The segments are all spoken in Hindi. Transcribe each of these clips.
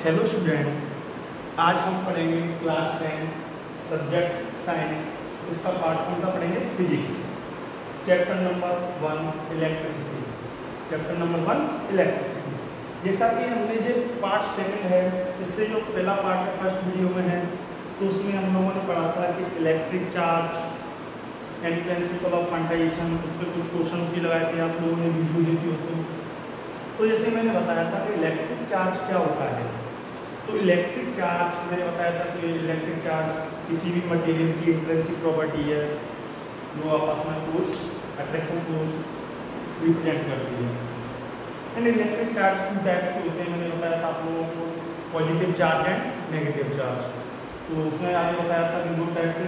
हेलो स्टूडेंट, आज हम पढ़ेंगे क्लास 10 सब्जेक्ट साइंस। इसका पार्ट कौन सा पढ़ेंगे? Physics. Chapter number 1 electricity. Chapter number 1 electricity. जैसा कि हमने जो पार्ट 7 है, इससे जो पहला पार्ट है फर्स्ट वीडियो में है, तो उसमें हम लोगों ने पढ़ा था कि electric charge and principle of quantization. उस पर कुछ क्वेश्चन भी लगाए थे, आप लोगों ने वीडियो देखी होती। तो जैसे मैंने बताया था कि इलेक्ट्रिक चार्ज क्या होता है, तो इलेक्ट्रिक चार्ज मैंने बताया था कि इलेक्ट्रिक चार्ज किसी भी मटेरियल की इंट्रिंसिक प्रॉपर्टी है जो आपस में फोर्स, अट्रैक्शन फोर्स रिप्रेजेंट करती है। And electric charge two types के होते हैं, मैंने बताया था आप लोगों को, positive charge and negative charge. तो उसमें आगे बताया था कि दो टाइप के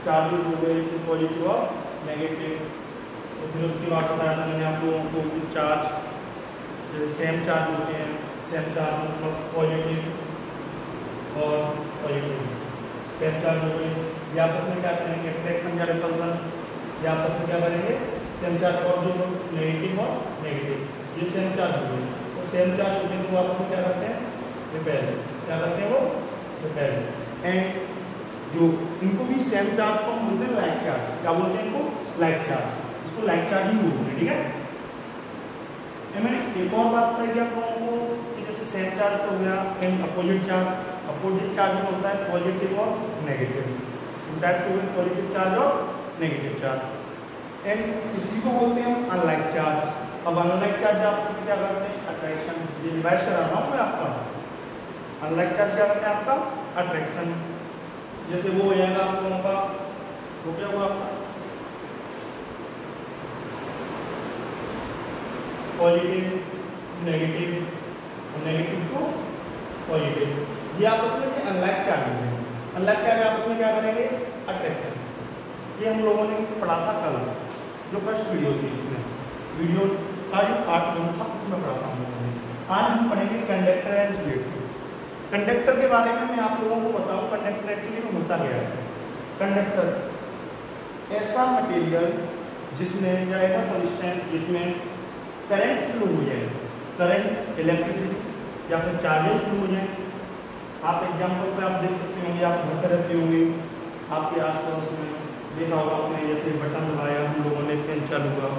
चार्जेस हो गए, जैसे पॉजिटिव और नेगेटिव। तो फिर उसके बाद बताया था मैंने आप लोगों को कि चार्ज सेम चार्ज होते हैं, सेम चार्ज मतलब पॉजिटिव और पॉजिटिव सेम चार्ज हो गए, ये आपस में क्या करेंगे? अट्रैक्शन या रिपल्सन, ये आपस में क्या करेंगे? Same charge. और जो नेगेटिव और नेगेटिव ये सेम चार्ज हो गए, तो सेम चार्ज होते हैं तो आपस में क्या करते हैं? रिपेल। क्या करते हैं वो? रिपेल। एंड जो इनको भी सेम चार्ज को हम बोलते हैं लाइक चार्ज। क्या बोलते हैं इनको? Like charge. इसको लाइक चार्ज ही बोलते हैं, ठीक है। मैंने एक और बात बताई आप लोगों को कि जैसे सेम चार्ज हो गया and opposite charge. Opposite charge में होता है पॉजिटिव और नेगेटिव, टाइप हो गए पॉजिटिव चार्ज और नेगेटिव चार्ज। एंड इसी को बोलते हैं हम अनलाइक चार्ज। अब अनलाइक चार्ज आपसे क्या करते हैं? अट्रैक्शन। ये रिवाइज करा रहा हूँ मैं आपका। अनलाइक चार्ज क्या करते हैं? आपका अट्रैक्शन। जैसे वो हो जाएगा आप लोगों का, वो क्या हुआ आपका? पॉजिटिव नेगेटिव और नेगेटिव टू पॉजिटिव, ये आपस में अनलाइक चार्ज है। अनलाइक चार्ज आपस में क्या करेंगे? अट्रैक्शन। ये हम लोगों ने पढ़ा था कल, जो फर्स्ट वीडियो थी, उसमें वीडियो का जो पार्ट 1 था उसमें पढ़ा था हम लोगों ने। आज हम पढ़ेंगे कंडक्टर एंड इंसुलेटर। कंडक्टर के बारे में मैं आप लोगों को बताऊं, कंडक्टर एक्चुअली में होता क्या है। कंडक्टर ऐसा मटेरियल जिसमें या ऐसा सब्सटेंस जिसमें करंट फ्लो हो जाए, करंट, इलेक्ट्रिसिटी या फिर चार्जेस फ्लो हो जाए। आप एग्जाम्पल पे आप देख सकते होंगे, आप घर पर रहते होंगे, आपके आसपास में देखा होगा आपने, जैसे बटन दबाया हम लोगों ने, फैन चालू हुआ,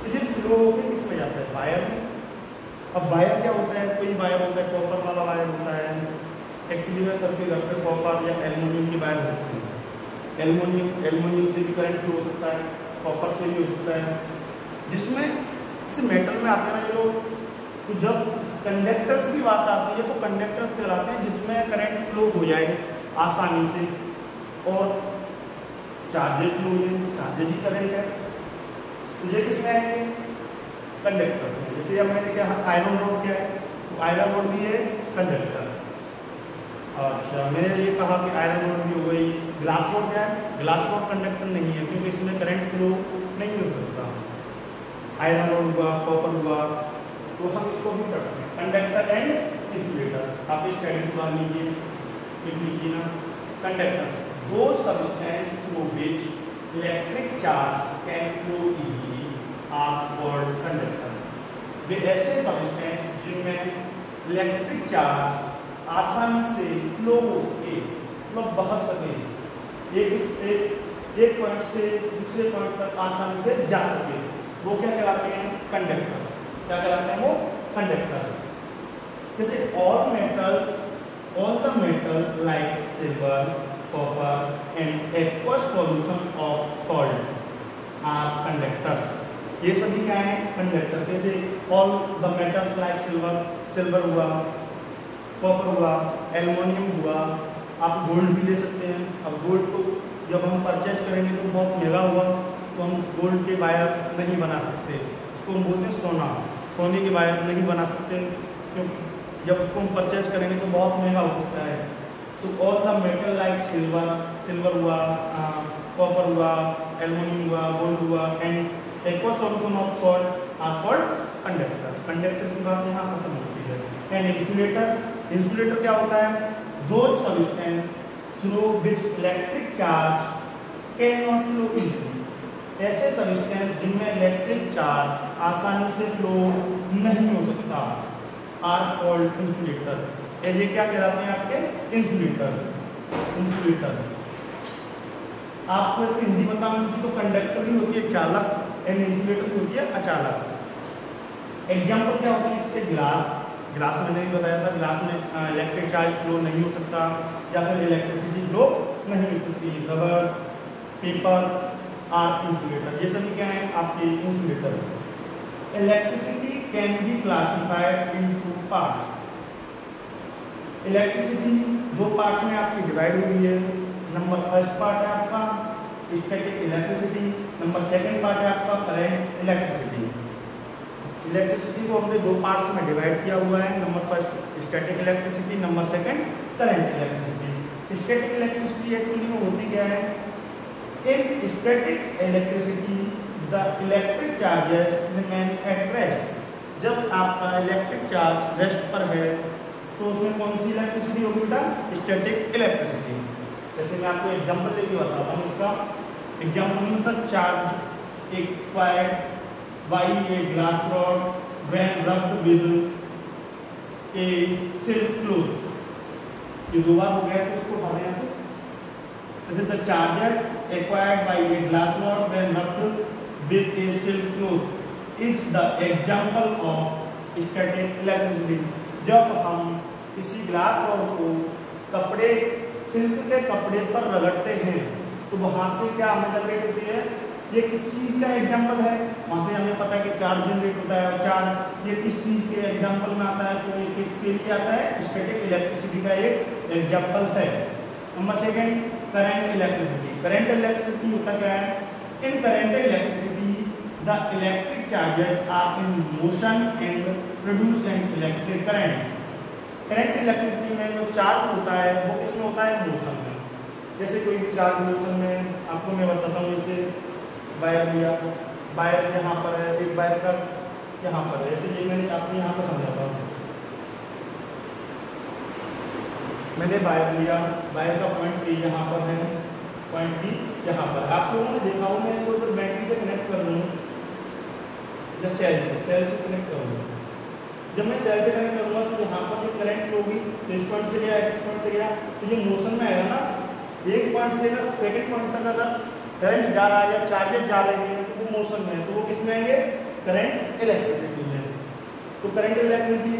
तो ये फ्लो होकर किस में जाता है? वायर में। अब वायर क्या होता है? कोई वायर होता है, कॉपर वाला वायर होता है। एक्चुअली में सबके घर पे कॉपर या एल्युमिनियम की वायर होती है। एल्युमिनियम से भी करंट फ्लो हो सकता है, कॉपर से भी हो सकता है, जिसमें मेटल में आते हैं जो। तो जब कंडक्टर्स की बात आती है तो कंडक्टर्स कहलाते हैं जिसमें करंट फ्लो हो जाए आसानी से और चार्जेस फ्लो हो जाए, चार्जेस ही करंट है। तो ये किसमें आएंगे? कंडक्टर्स में। जैसे अब मैंने क्या, आयरन रोड क्या है, तो आयरन रोड भी है कंडक्टर। अच्छा, मैंने ये कहा कि आयरन रोड भी हो गई। ग्लास रोड क्या है? ग्लास रोड कंडक्टर नहीं है, क्योंकि इसमें करंट फ्लो नहीं हो सकता। आयरन रोड हुआ, कॉपर हुआ, तो हम इसको भी पढ़ते हैं कंडक्टर एंड इंसुलेटर। आप इस स्लाइड को डाल लीजिए, लिख लीजिए ना। Conductors, those substance through which electric charge can flow easily are called conductor. वे ऐसे सब्सटेंस जिनमें इलेक्ट्रिक चार्ज आसानी से फ्लो हो सके, मतलब बह सके, एक पॉइंट से दूसरे पॉइंट तक आसानी से जा सके, वो क्या कहलाते हैं? कंडक्टर्स। क्या कहलाते हैं वो? कंडक्टर्स। जैसे all the metal like silver, copper and aqueous solution of salt are conductors. ये सभी क्या है? कंडक्टर्स। जैसे all the metals like silver हुआ, कॉपर हुआ, एल्युमिनियम हुआ, आप गोल्ड भी ले सकते हैं। अब गोल्ड को जब हम परचेज करेंगे तो बहुत महंगा हुआ, तो हम गोल्ड के वायर नहीं बना सकते, इसको हम बोलते हैं सोना। सोने के वायर नहीं बना सकते, क्यों? जब उसको हम परचेज करेंगे तो बहुत महंगा हो सकता है। तो all the metal like silver हुआ, कॉपर हुआ, एल्युमिनियम हुआ, गोल्ड हुआ and aqueous solution of salt are called conductor. Conductor की बात यहाँ खत्म होती है। एंड इंसुलेटर क्या होता है? दो substance through which electric charge can not flow easily. ऐसे सब्सटेंस जिनमें इलेक्ट्रिक चार्ज आसानी से फ्लो नहीं हो सकता, आर कॉल्ड इंसुलेटर। ये क्या कहलाते हैं आपके इंसुलेटर। आपको इसकी हिंदी बताऊंगी तो कंडक्टर भी होती है चालक एंड इंसुलेटर भी होती है अचालक। एग्जाम्पल क्या होते हैं इसके? ग्लास मैंने भी बताया था, ग्लास में इलेक्ट्रिक चार्ज फ्लो नहीं हो सकता या फिर इलेक्ट्रिसिटी फ्लो नहीं हो सकती। रबर, पेपर आर इंसुलेटर, ये सभी क्या है आपके insulator. Electricity can be classified into part. Electricity दो पार्ट में आपकी डिवाइड हुई है। नंबर फर्स्ट पार्ट है आपका static electricity, number second part है आपका करंट इलेक्ट्रिसिटी। इलेक्ट्रिसिटी को हमने दो पार्ट्स में डिवाइड किया हुआ है। Number first static electricity, number second current electricity. Static electricity actually में होती क्या है? इन static electricity the electric charges remain at rest. जब आपका इलेक्ट्रिक चार्ज रेस्ट पर है तो उसमें कौन सी इलेक्ट्रिसिटी होगी बेटा? Static electricity. जैसे मैं आपको एग्जांपल देके बताता हूँ इसका। Example the charge acquired by a glass rod when rubbed with a silk cloth। ये दो बार हो गया तो इसको हटाना यहाँ से। जैसे the charges acquired by a glass rod when rubbed with a silk cloth is the example of static electricity। जब हम किसी ग्लास रॉड को सिल्क के कपड़े पर रगड़ते हैं तो वहां से क्या हमें जनरेट होती है? ये किस चीज का एग्जांपल है? वहां से हमें पता है कि चार्ज जनरेट होता है। चार्ज ये किस चीज के एग्जांपल में आता है? तो ये किसके लिए आता है? स्टैटिक इलेक्ट्रिसिटी का एक एग्जांपल है। Number second current electricity. Current electricity होता क्या है? In current electricity the electric charges are in motion and produce an electric current. Current electricity में जो चार्ज होता है वो किसमें होता है? मोशन में। जैसे कोई भी चार्ज मोशन में, आपको मैं बताता हूँ। जैसे वायर लिया, वायर यहाँ पर है, एक वायर का यहाँ पर है। जैसे ये मैंने आपको यहाँ पर समझाता हूँ। मैंने वायर लिया, वायर का पॉइंट ए यहाँ पर है, पॉइंट बी यहाँ पर। आप लोगों ने देखा हो, मैं इसको अगर बैटरी से कनेक्ट कर दूँ या सेल से कनेक्ट करूँगा। जब मैं सेल से कनेक्ट करूँगा तो यहाँ पर जो करंट फ्लो होगी तो इस पॉइंट से गया, इस पॉइंट से गया, तो ये मोशन में आएगा ना। एक पॉइंट से लेकर सेकंड पॉइंट तक अगर करंट जा रहा है या चार्जेस जा रहे हैं तो वो मोशन में है, तो वो किसमें आएंगे? करंट इलेक्ट्रिसिटी में। तो current electricity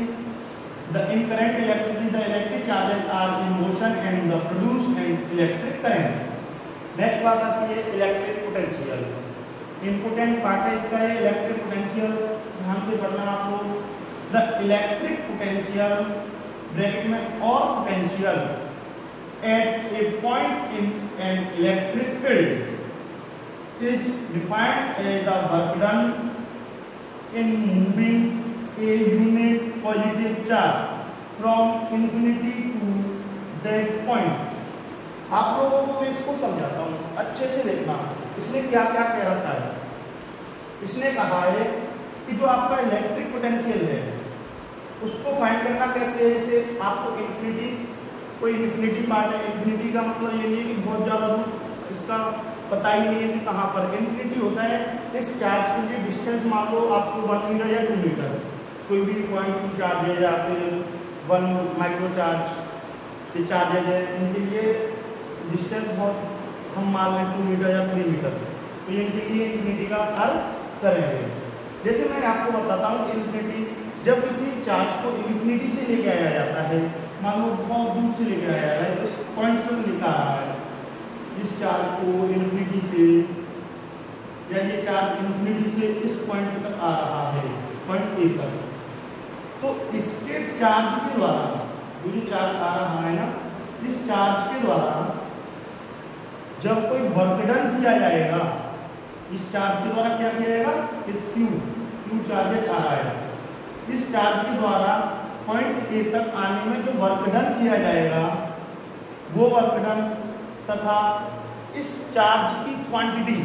in current electricity the electric charges are in motion and the produce an electric current. Next बात आती है इलेक्ट्रिक पोटेंशियल। इंपोर्टेंट पार्ट है इसका है इलेक्ट्रिक पोटेंशियल। ध्यान से पढ़ना आप लोग। द इलेक्ट्रिक पोटेंशियल ब्रैकेट में और potential at a point in an electric field is defined as the work done in moving a unit positive charge from infinity to that point। आप लोगों को मैं इसको समझाता हूँ, अच्छे से देखना। इसने क्या क्या कह रखा है? इसने कहा है कि जो आपका इलेक्ट्रिक पोटेंशियल है उसको फाइंड करना कैसे है? जैसे आपको इन्फिनिटी, कोई इन्फिनिटी पार्ट है। इन्फिनिटी का मतलब ये नहीं है कि बहुत ज़्यादा दूर, इसका पता ही नहीं है कि कहाँ पर। इन्फिनिटी होता है इस चार्ज के लिए डिस्टेंस मान लो आपको 1 मीटर या 2 मीटर, कोई भी पॉइंट चार्ज है या फिर 1 माइक्रो चार्ज ये चार्जेज है, इनके लिए डिस्टेंस बहुत हम मान लें 2 मीटर या 3 मीटर, तो इनके लिए इन्फिनिटी का हल करेंगे। जैसे मैं आपको बताता हूँ इन्फिनिटी, जब किसी चार्ज को इन्फिनिटी से लेके आया जाता है, मान लो बहुत दूर से लेके आया है, इस पॉइंट से लेकर आ रहा है इस चार्ज को इन्फिनिटी से, या ये चार्ज इन्फिनिटी से इस पॉइंट तक आ रहा है, पॉइंट ए तक, तो इसके चार्ज के द्वारा जो चार्ज आ रहा है ना, इस चार्ज के द्वारा जब कोई वर्क डन किया जाएगा, इस चार्ज के द्वारा क्या किया जाएगा? क्यू चार्जेस आ रहा है, इस चार्ज के द्वारा पॉइंट ए तक आने में जो वर्क डन किया जाएगा वो वर्क डन तथा इस चार्ज की क्वांटिटी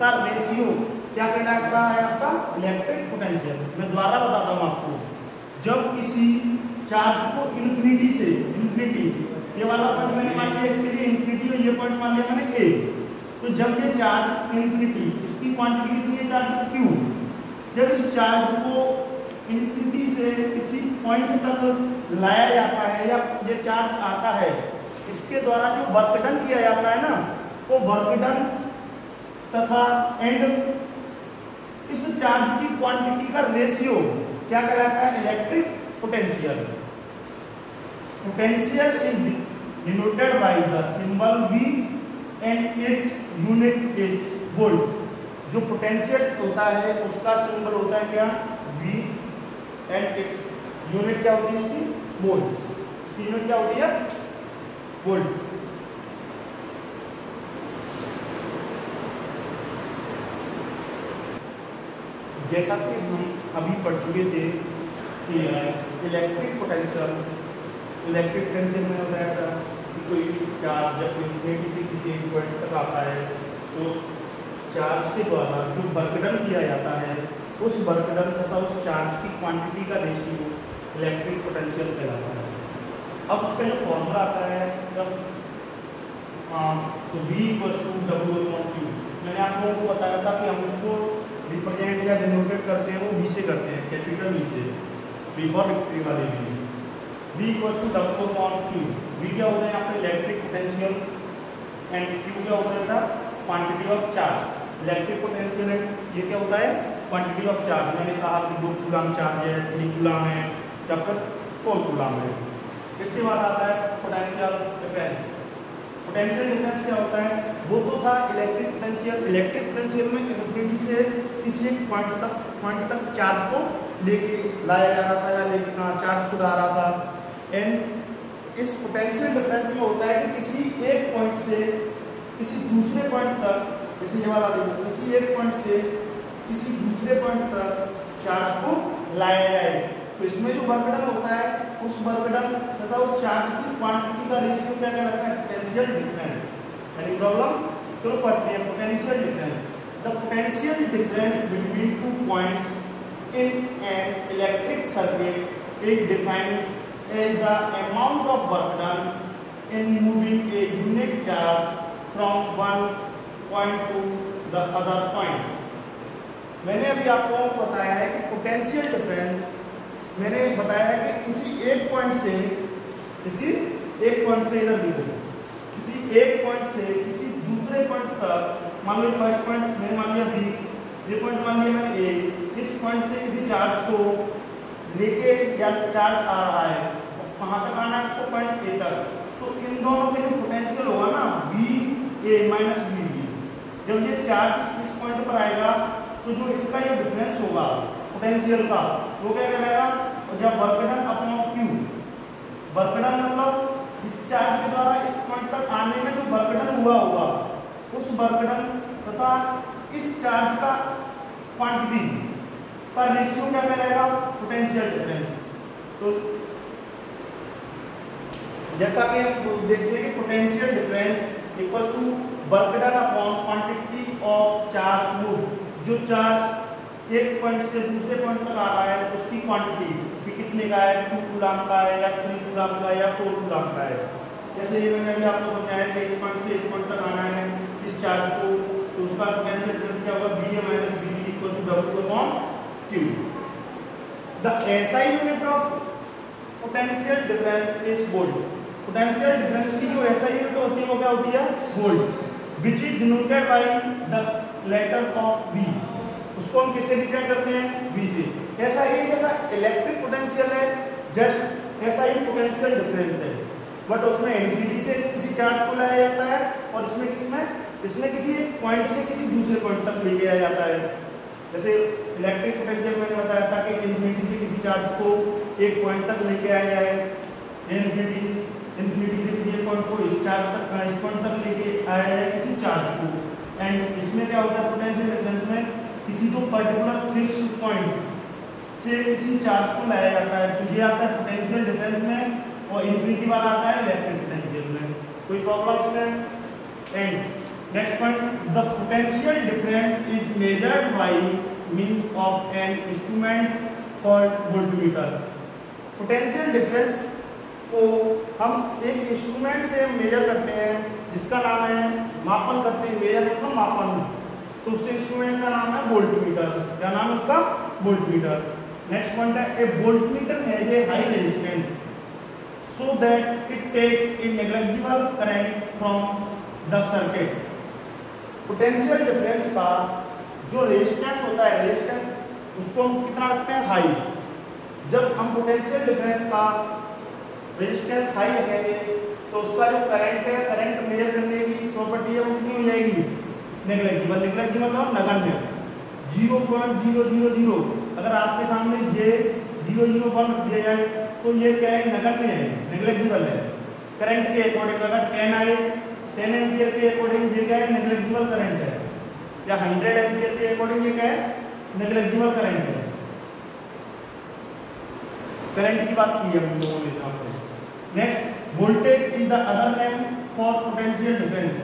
का रेशियो क्या कहलाता है? आपका इलेक्ट्रिक पोटेंशियल। मैं दोबारा बताता हूँ आपको। जब किसी चार्ज को इन्फिनिटी से, इन्फिनिटी ये वाला पॉइंट मैंने मान लिया इसके लिए इन्फिनिटी, और ये पॉइंट मान लिया मैंने ए, तो जब ये चार्ज इन्फिनिटी, इसकी क्वांटिटी कितनी है? Charge Q. जब इस चार्ज को इन्फिनिटी से किसी पॉइंट तक लाया जाता है या ये चार्ज आता है, इसके द्वारा जो वर्क डन किया जाता है ना, वो वर्क डन तथा एंड इस चार्ज की क्वांटिटी का रेशियो क्या कहलाता है? Electric potential. Potential is denoted by the symbol V and its unit is volt. जो पोटेंशियल होता है उसका सिंबल होता है क्या? V एंड इट्स यूनिट क्या होती है इसकी? वोल्ट। इसकी यूनिट क्या होती है? वोल्ट। जैसा कि हम अभी पढ़ चुके थे कि इलेक्ट्रिक पोटेंशियल में बताया था कि कोई चार्ज जब इन्फिनिटी से किसी एक पॉइंट तक आता है तो चार्ज के द्वारा जो वर्क डन किया जाता है उस वर्क डन तथा उस चार्ज की क्वांटिटी का रेशियो इलेक्ट्रिक पोटेंशियल कहलाता है। अब उसका जो फॉर्मूला आता है जब तो V = W/Q। मैंने आप लोगों को बताया था कि हम उसको रिप्रेजेंट या डिनोटेट करते हैं, वो V से करते हैं, कैपिटल V से, V फॉर विक्ट्री वाले V। V = W/Q। V क्या होता है यहाँ पे? इलेक्ट्रिक पोटेंशियल एंड Q क्या होता है? Quantity of charge. Electric potential है, ये क्या होता है? Quantity of charge. मैंने कहा कि 2 कूलम चार्ज है, 3 कूलम है या फिर 4 कूलम है। इसके बाद आता है पोटेंशियल डिफरेंस। पोटेंशियल डिफरेंस क्या होता है? वो तो था इलेक्ट्रिक पोटेंशियल। इलेक्ट्रिक पोटेंशियल में इन्फिनिटी से किसी एक पॉइंट तक चार्ज को लेके लाया जा रहा था या लेके चार्ज को ला रहा था। एंड इस पोटेंशियल डिफरेंस में होता है कि किसी एक पॉइंट से किसी दूसरे पॉइंट तक, जैसे ये वाला देखो, किसी एक पॉइंट से किसी दूसरे पॉइंट तक चार्ज को लाया जाए तो इसमें जो वर्क डन होता है उस वर्क डन तथा उस चार्ज की क्वांटिटी का रेशियो क्या कहलाता है? Potential difference. यानी प्रॉब्लम क्यों पढ़ते हैं? Potential difference. The potential difference between 2 points in an electric circuit is defined as the amount of work done in moving a unit charge from one point to the other point। मैंने अभी आप लोगों को बताया है कि पोटेंशियल डिफरेंस, मैंने बताया है कि किसी एक पॉइंट से इधर देखो, किसी एक पॉइंट से किसी दूसरे पॉइंट तक, मान लो फर्स्ट पॉइंट मैंने मान लिया B, ये पॉइंट मान लिया मैंने A, इस पॉइंट से किसी चार्ज को लेके या चार्ज आ रहा है, कहाँ तक आना है? इसको पॉइंट A तक। तो इन दोनों के जो पोटेंशियल होगा ना VA - VB, जब ये चार्ज इस पॉइंट पर आएगा तो जो इनका ये डिफरेंस होगा पोटेंशियल का, वो क्या कहलाएगा? जब work done upon Q, work done मतलब इस चार्ज के द्वारा इस पॉइंट तक आने में जो वर्क डन हुआ होगा उस वर्क डन तथा इस चार्ज का क्वांटिटी का रेशियो क्या कहलाएगा? Potential difference. तो जैसा कि हम देखते हैं कि potential difference equals to work done upon quantity of charge move. जो चार्ज एक पॉइंट से दूसरे पॉइंट तक आ रहा है उसकी क्वांटिटी कि कितने का है, 2 कूलम का है या 3 कूलम का या 4 कूलम का है। जैसे ये मैंने अभी आपको समझाया कि इस पॉइंट से इस पॉइंट तक आना है इस चार्ज को, तो उसका पोटेंशियल डिफरेंस क्या होगा? VA - VB = W/Q। The SI unit of potential difference is volt. Potential difference की जो SI यूनिट होती है वो क्या होती है? Volt. Which is denoted by the letter of V। उसको हम किससे डिफाइन करते हैं? V से। ऐसा ही जैसा इलेक्ट्रिक पोटेंशियल है, जस्ट ऐसा ही पोटेंशियल डिफरेंस है, बट उसमें इन्फिनिटी से किसी चार्ज को लाया जाता है और इसमें किसी पॉइंट से किसी दूसरे पॉइंट तक ले जाया जाता है। जैसे इलेक्ट्रिक पोटेंशियल मैंने बताया था कि इन्फिनिटी से किसी चार्ज को एक पॉइंट तक लेके आया जाए, इन्फिनिटी से किसी पॉइंट को इस पॉइंट तक लेके आया जाए किसी चार्ज को। एंड इसमें क्या होता है? पोटेंशियल डिफरेंस में किसी तो पर्टिकुलर फिक्स्ड पॉइंट से किसी चार्ज को लाया जाता है, तो ये आता है पोटेंशियल डिफरेंस में, और इन्फिनिटी वाला आता है इलेक्ट्रिक पोटेंशियल में। कोई प्रॉब्लम इसमें? And next point, the potential difference is measured by means of an instrument called voltmeter. Potential difference को हम एक इंस्ट्रूमेंट से मेजर करते हैं जिसका नाम है, मापन करते हैं, मेजर मतलब मापन, तो उस इंस्ट्रूमेंट का नाम है वोल्टमीटर। क्या नाम है उसका? वोल्टमीटर। नेक्स्ट पॉइंट है a voltmeter has a high resistance so that it takes a negligible current from the circuit. Potential difference का जो रेजिस्टेंस होता है, रेजिस्टेंस उसको हम कितना रखते हैं, हाई। जब हम पोटेंशियल डिफरेंस का रेजिस्टेंस हाई रखेंगे तो उसका जो करंट है, करंट मेजर करने की प्रॉपर्टी है वो कितनी हो जाएगी, नेग्लिजिबल। नेग्लिजिबल मतलब नगण्य, 0.000। अगर आपके सामने जे 001 दिया जाए तो ये क्या है, नगण्य है, नेग्लिजिबल है। करंट के अकॉर्डिंग अगर 10 आए, 10 एम्पियर के अकॉर्डिंग ये क्या है, नेग्लिजिबल करंट है। या 100 एम्पियर के अकॉर्डिंग ये क्या है, नेग्लिजिबल करंट है। करंट की बात की है हम लोगों ने यहाँ पे। Next, voltage is the other name for potential difference.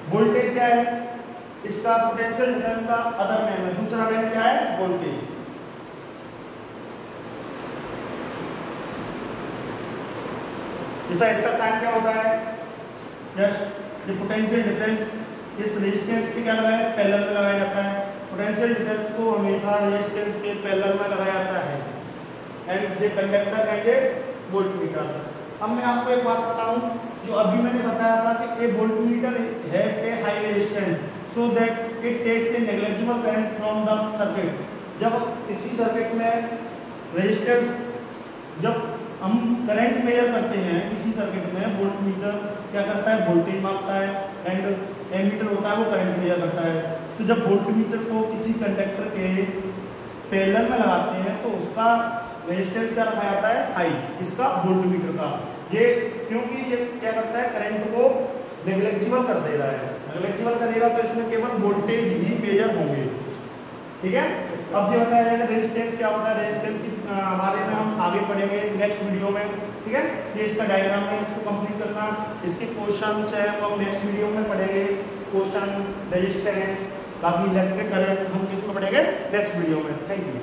Voltage क्या है, इसका पोटेंशियल डिफरेंस का अदर नेम है, दूसरा नेम क्या है, वोल्टेज। इसका साइन क्या होता है, जस्ट द पोटेंशियल डिफरेंस इस रेजिस्टेंस के क्या लगाया है, पैरेलल में लगाया जाता है। पोटेंशियल डिफरेंस को हमेशा रेजिस्टेंस के पैरेलल में लगाया जाता है। And the conductor and A voltmeter. अब मैं आपको एक बात बताऊं, जो अभी मैंने बताया था कि ए वोल्टमीटर है a high resistance so that it takes a negligible current from the circuit. जब इसी सर्किट में रेजिस्टेंस, जब हम करंट मेजर करते हैं इसी सर्किट में, वोल्टमीटर क्या करता है, वोल्टेज मापता है, एंड एमीटर होता है वो करंट मेजर करता है। तो जब वोल्टमीटर को किसी कंडक्टर के पैरेलल में लगाते हैं तो उसका रेजिस्टेंस क्या रखा जाता है, हाई, इसका वोल्टमीटर का। ये क्योंकि ये क्या करता है, करंट को नेग्लिजिबल कर दे रहा है। नेग्लिजिबल करेगा तो इसमें केवल वोल्टेज ही मेजर होंगे। ठीक है, अब ये बताया जाएगा रेजिस्टेंस क्या होता है। रेजिस्टेंस के बारे में हम आगे पढ़ेंगे नेक्स्ट वीडियो में। ठीक है, ये इसका डायग्राम है, इसको कंप्लीट करना। इसके क्वेश्चंस है वो हम नेक्स्ट वीडियो में पढ़ेंगे। क्वेश्चन, रेजिस्टेंस, बाकी इलेक्ट्रिक करंट हम किसको पढ़ेंगे नेक्स्ट वीडियो में। Thank you.